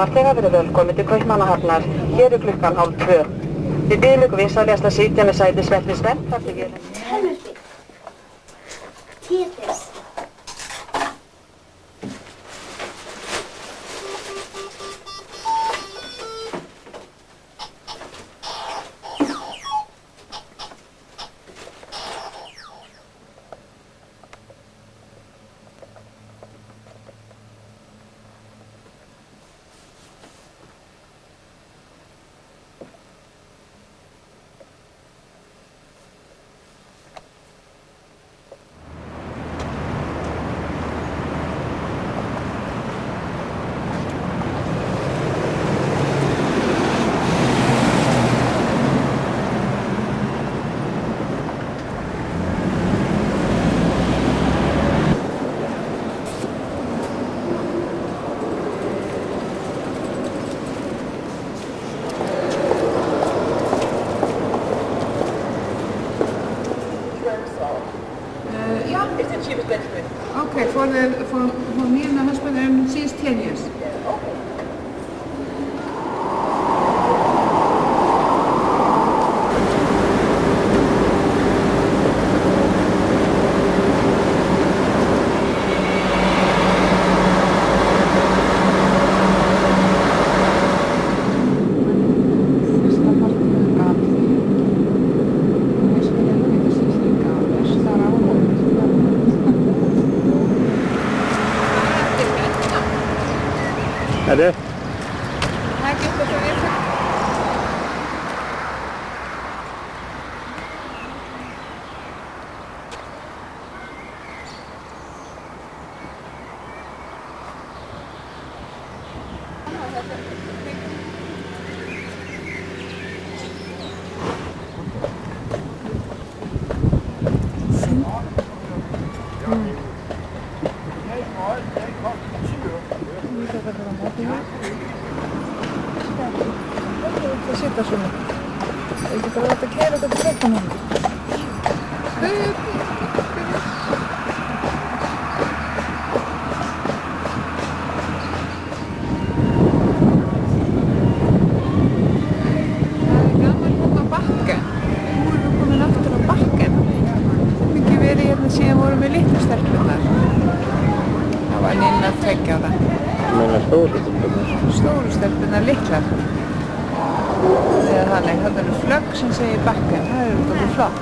farþega verið velkomin til Kaupmannahafnar. Hér klukkan 1:30. Við biðjum ykkur vinsamlegast að sitja með sætisvelli spennt þar til vélin. Helviti. Tíðis. Okay, for me and my husband, she's 10 years. Er det? Nej, det er for det. Það sita svona. Ég get bara láta keyra þetta til Kaupmannahafnar. Það er gaman hérna á Bakken. Nú erum við komin aftur á Bakken. Það er mikið verið hérna síðan vorum við litlu stelpurnar. Það var Nina 2 ára. Þú meina stóru stelpurnar? Stóru stelpurnar litlar. Eða þannig, það eru flögg sem segir Bakken, það eru þetta flott.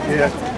Yeah.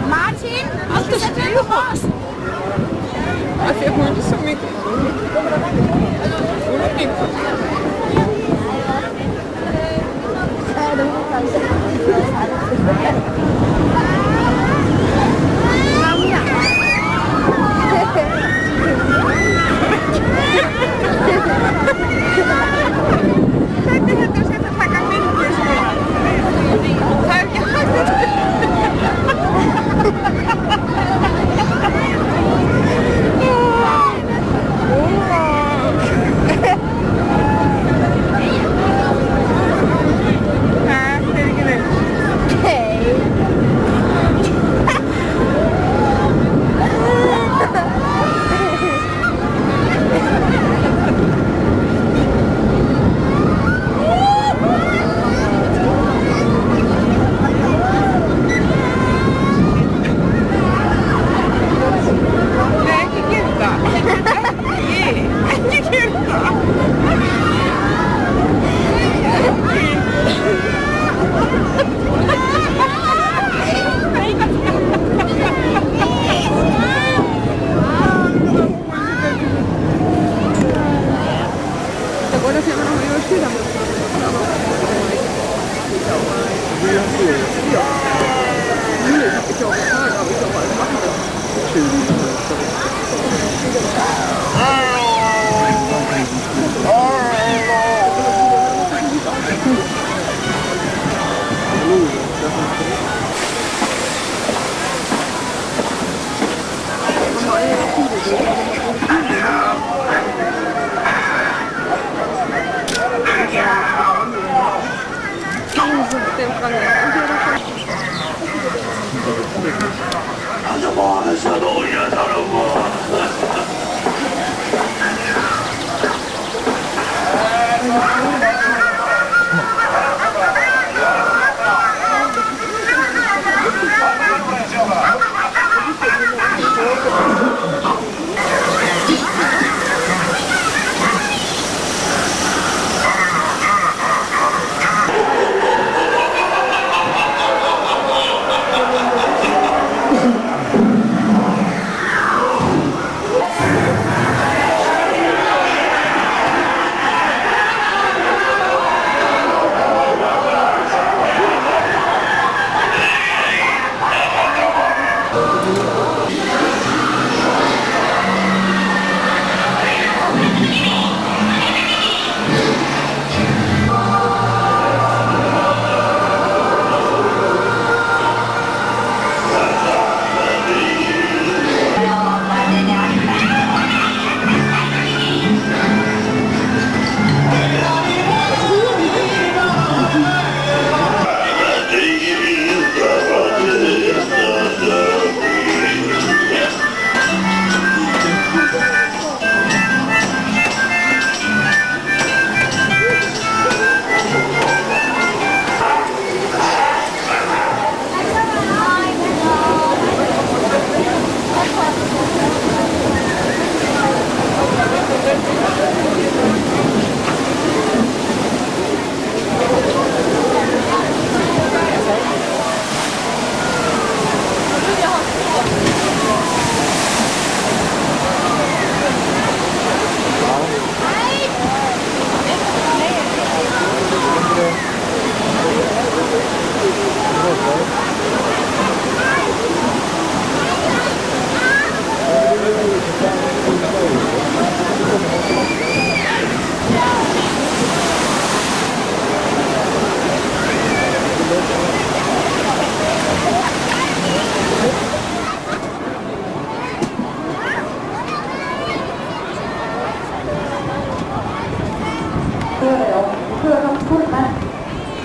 Martin, alltaf stuð fast. Af því að hún er svo mikið. Hún er mikið. Hvernig þetta að taka myndir svona? Það er ekki hægt.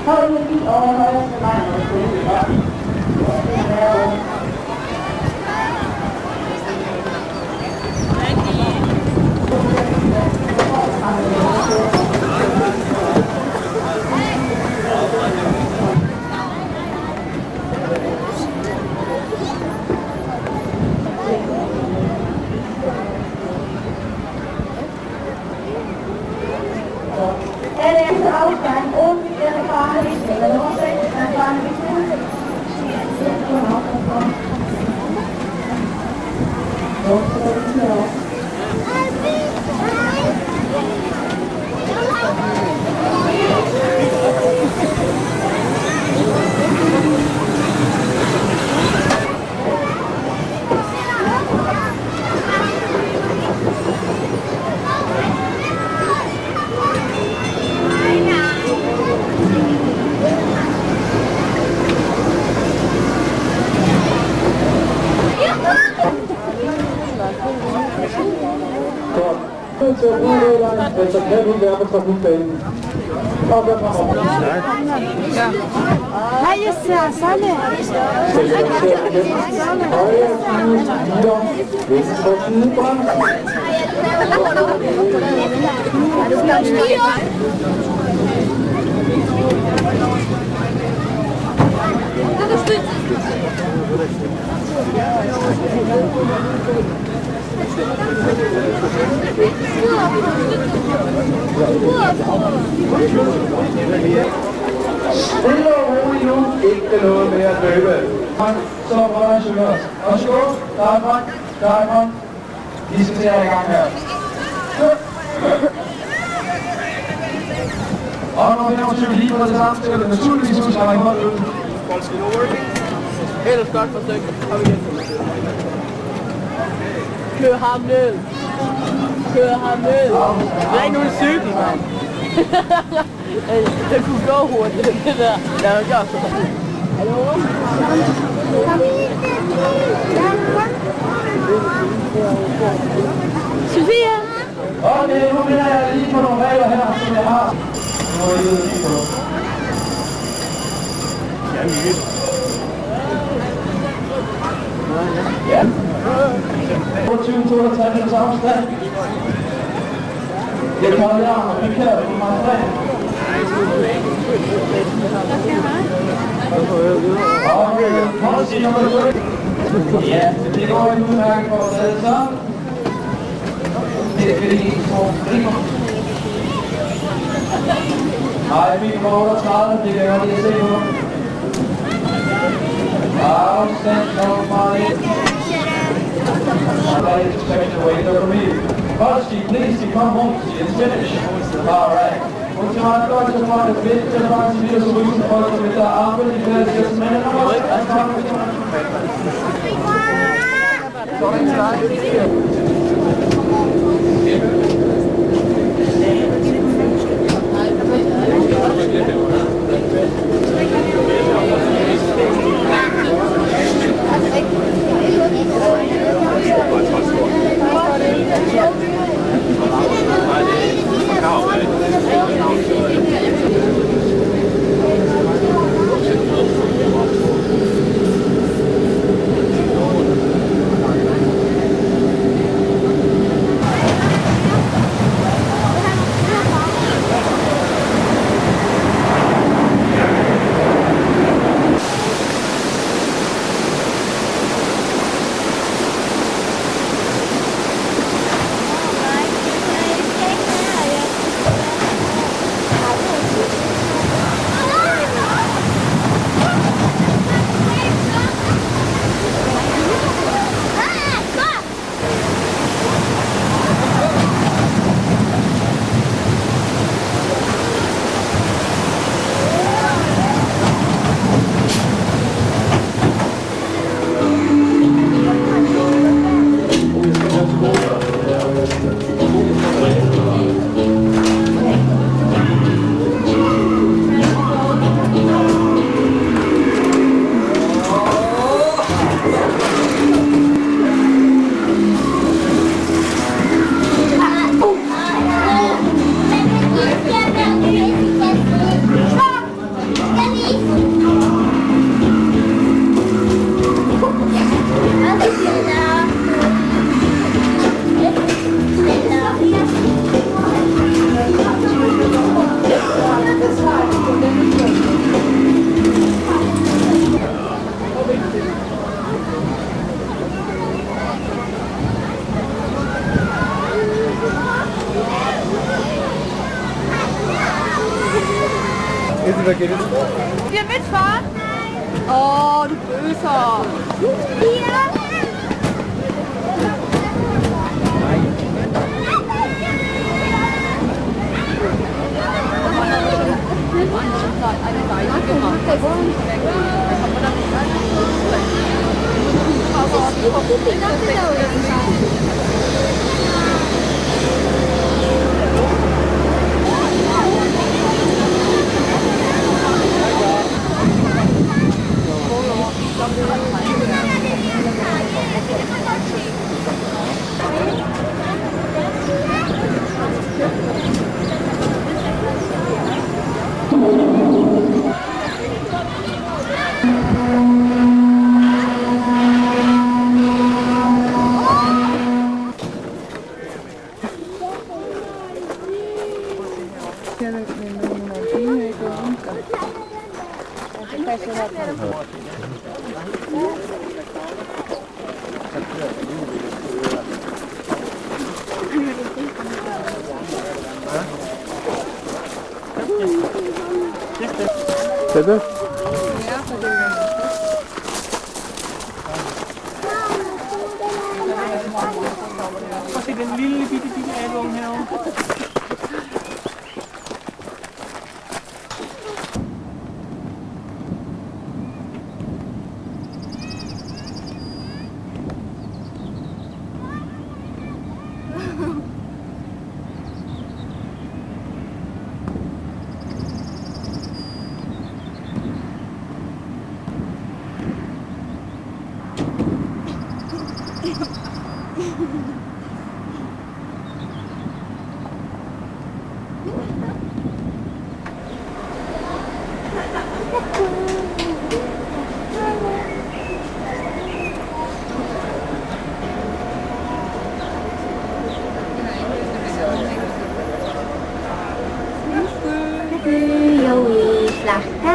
Høj energi over højeste vej mod skolen. Afgang und der Fahne ist der Nummer 6, dann fahren wir gut. Til Udøderen, altså kan vi være på trafikbanen. Og hvad fra op? Ja. Hej, jeg ser Sanne. Højre side, videre, venstre side, brems. Stille og roligt nu. Ikke noget med at løbe. Så hvordan synger os? Værsgo. Derfra. Vi skal til at i gang her. Og når vi har cyklet lige på det samme, skal det naturligvis huske at række hånden ud. Ellers godt forsøgt. Kom igen. Kør ham ned. Det er ikke nogen cykel, mand. Det kunne gå hurtigt, det der. Lad mig gøre så. Hallo? Sofia. Okay, nu minder jeg lige på nogle regler her, som jeg har. Nu er I lige på. Ja. 22-32 minutes afstand. Det er meget larm, og vi kører på meget fred. Og policy nummer 2. Ja, det går en udmærket for os alle sammen. Det er fordi, I får primer. Nej, vi får 38, det kan jeg godt lige se på. Afstand nummer 1. I expect to wait for me. Policy, please, to come home and finish. All right. Would you mind going to find a bit to find some new solution for us with the opera because just a minute now? I'm talking to Wir mitfahren? Oh, du Böser. Bitte? Was ik een lille bitte Ellbogen her. Joey, slacht